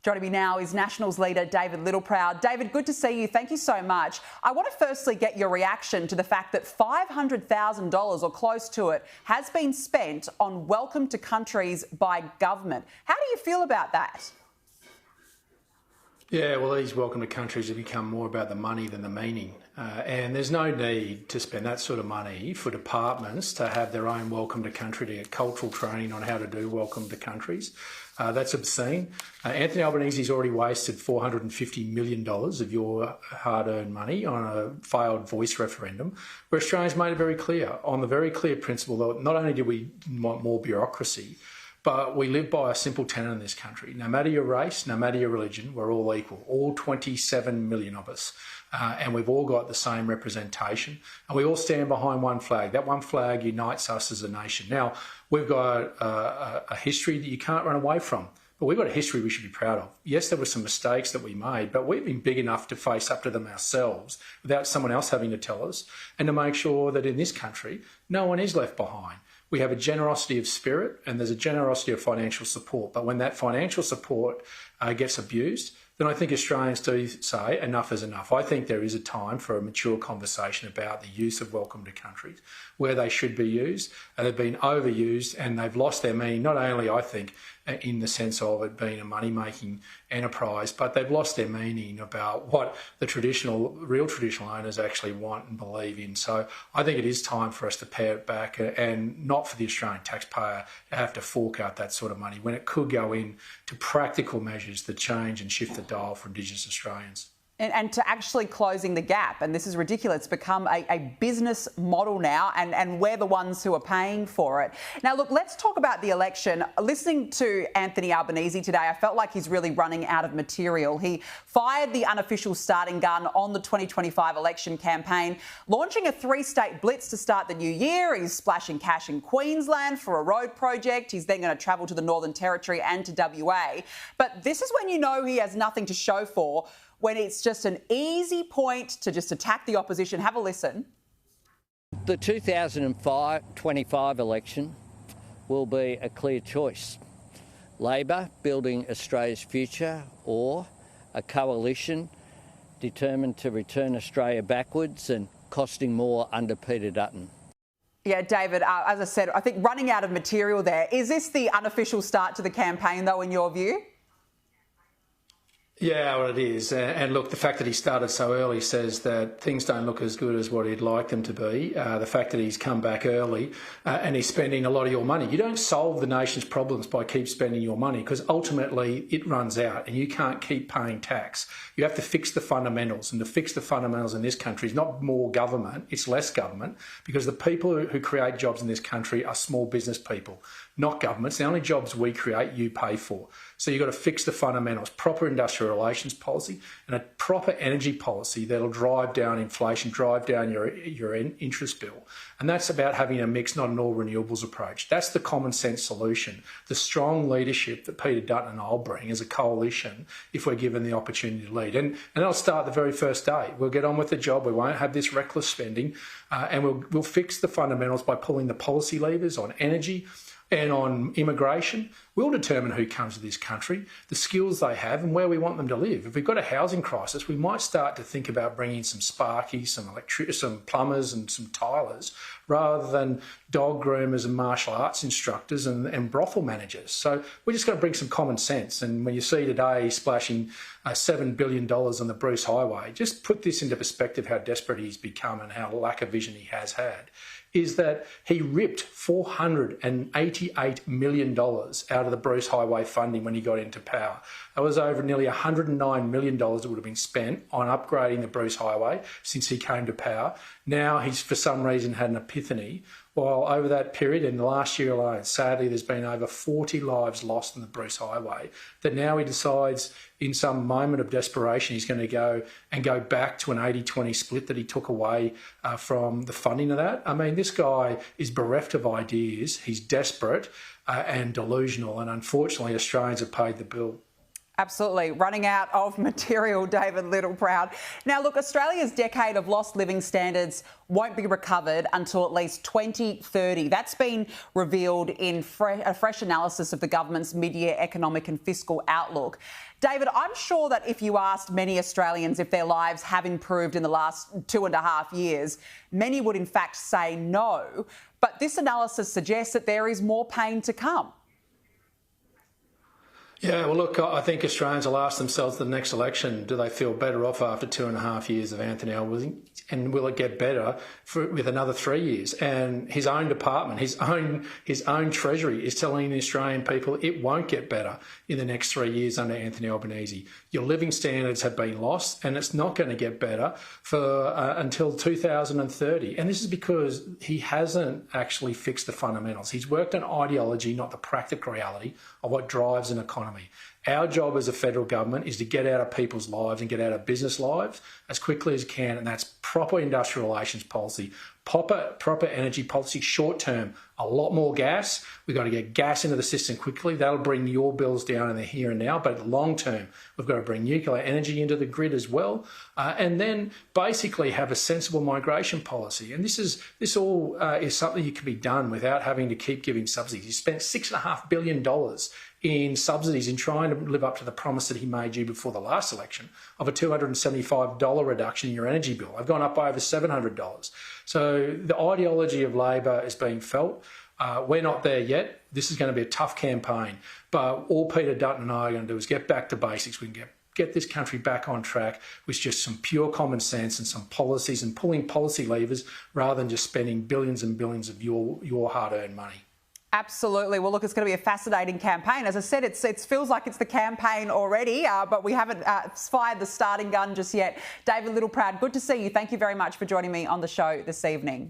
Joining me now is Nationals leader David Littleproud. David, good to see you. Thank you so much. I want to firstly get your reaction to the fact that $500,000 or close to it has been spent on welcome to countries by government. How do you feel about that? Yeah, well, these welcome to countries have become more about the money than the meaning. And there's no need to spend that sort of money for departments to have their own welcome to country, to get cultural training on how to do welcome to countries. That's obscene. Anthony Albanese's already wasted $450 million of your hard-earned money on a failed voice referendum, where Australians made it very clear, on the very clear principle that not only do we want more bureaucracy, but we live by a simple tenet in this country. No matter your race, no matter your religion, we're all equal, all 27 million of us. And we've all got the same representation. And we all stand behind one flag. That one flag unites us as a nation. Now, we've got a history that you can't run away from. But we've got a history we should be proud of. Yes, there were some mistakes that we made, but we've been big enough to face up to them ourselves without someone else having to tell us, and to make sure that in this country, no one is left behind. We have a generosity of spirit and there's a generosity of financial support. But when that financial support gets abused, then I think Australians do say enough is enough. I think there is a time for a mature conversation about the use of welcome to countries, where they should be used. They've been overused and they've lost their meaning, not only, I think, in the sense of it being a money-making enterprise, but they've lost their meaning about what the real traditional owners actually want and believe in. So I think it is time for us to pare it back and not for the Australian taxpayer to have to fork out that sort of money when it could go in to practical measures that change and shift the dial for Indigenous Australians. And to actually closing the gap, and this is ridiculous, it's become a business model now, and we're the ones who are paying for it. Now, look, let's talk about the election. Listening to Anthony Albanese today, I felt like he's really running out of material. He fired the unofficial starting gun on the 2025 election campaign, launching a 3-state blitz to start the new year. He's splashing cash in Queensland for a road project. He's then going to travel to the Northern Territory and to WA. But this is when you know he has nothing to show for, when it's just an easy point to just attack the opposition. Have a listen. The 2025 election will be a clear choice. Labor building Australia's future, or a coalition determined to return Australia backwards and costing more under Peter Dutton. Yeah, David, as I said, I think running out of material there. Is this the unofficial start to the campaign, though, in your view? Yeah, well, it is. And look, the fact that he started so early says that things don't look as good as what he'd like them to be. The fact that he's come back early and he's spending a lot of your money. You don't solve the nation's problems by keep spending your money, because ultimately it runs out and you can't keep paying tax. You have to fix the fundamentals, and to fix the fundamentals in this country is not more government, it's less government, because the people who create jobs in this country are small business people, not governments. The only jobs we create, you pay for. So you've got to fix the fundamentals, proper industrial relations policy and a proper energy policy that'll drive down inflation, drive down your interest bill. And that's about having a mix, not an all renewables approach. That's the common sense solution, the strong leadership that Peter Dutton and I'll bring as a coalition if we're given the opportunity to lead. And that'll start the very first day. We'll get on with the job. We won't have this reckless spending, and we'll fix the fundamentals by pulling the policy levers on energy and on immigration. We'll determine who comes to this country, the skills they have and where we want them to live. If we've got a housing crisis, we might start to think about bringing some sparkies, some plumbers and some tilers, rather than dog groomers and martial arts instructors and brothel managers. So we're just going to bring some common sense. And when you see today splashing $7 billion on the Bruce Highway, just put this into perspective how desperate he's become and how lack of vision he has had, is that he ripped $488 million out of the Bruce Highway funding when he got into power. That was over nearly $109 million that would have been spent on upgrading the Bruce Highway since he came to power. Now he's, for some reason, had an epiphany. While over that period, in the last year alone, sadly, there's been over 40 lives lost on the Bruce Highway, that now he decides in some moment of desperation he's going to go back to an 80-20 split that he took away from the funding of that. I mean, this guy is bereft of ideas. He's desperate and delusional, and unfortunately Australians have paid the bill. Absolutely. Running out of material, David Littleproud. Now, look, Australia's decade of lost living standards won't be recovered until at least 2030. That's been revealed in a fresh analysis of the government's mid-year economic and fiscal outlook. David, I'm sure that if you asked many Australians if their lives have improved in the last 2.5 years, many would in fact say no. But this analysis suggests that there is more pain to come. Yeah, well, look, I think Australians will ask themselves the next election, do they feel better off after 2.5 years of Anthony Albanese? And will it get better with another 3 years? And his own department, his own Treasury is telling the Australian people it won't get better in the next 3 years under Anthony Albanese. Your living standards have been lost, and it's not going to get better until 2030. And this is because he hasn't actually fixed the fundamentals. He's worked on ideology, not the practical reality of what drives an economy. Our job as a federal government is to get out of people's lives and get out of business lives as quickly as can, and that's proper industrial relations policy, proper energy policy, short term, a lot more gas. We've got to get gas into the system quickly. That'll bring your bills down in the here and now, but long term, we've got to bring nuclear energy into the grid as well, and then basically have a sensible migration policy. And this all is something that can be done without having to keep giving subsidies. He spent $6.5 billion in subsidies in trying to live up to the promise that he made you before the last election of a $275 reduction in your energy bill. I've gone up by over $700. So the ideology of Labor is being felt. We're not there yet. This is going to be a tough campaign. But all Peter Dutton and I are going to do is get back to basics. We can get this country back on track with just some pure common sense and some policies and pulling policy levers rather than just spending billions and billions of your hard-earned money. Absolutely. Well, look, it's going to be a fascinating campaign. As I said, it feels like it's the campaign already, but we haven't fired the starting gun just yet. David Littleproud, good to see you. Thank you very much for joining me on the show this evening.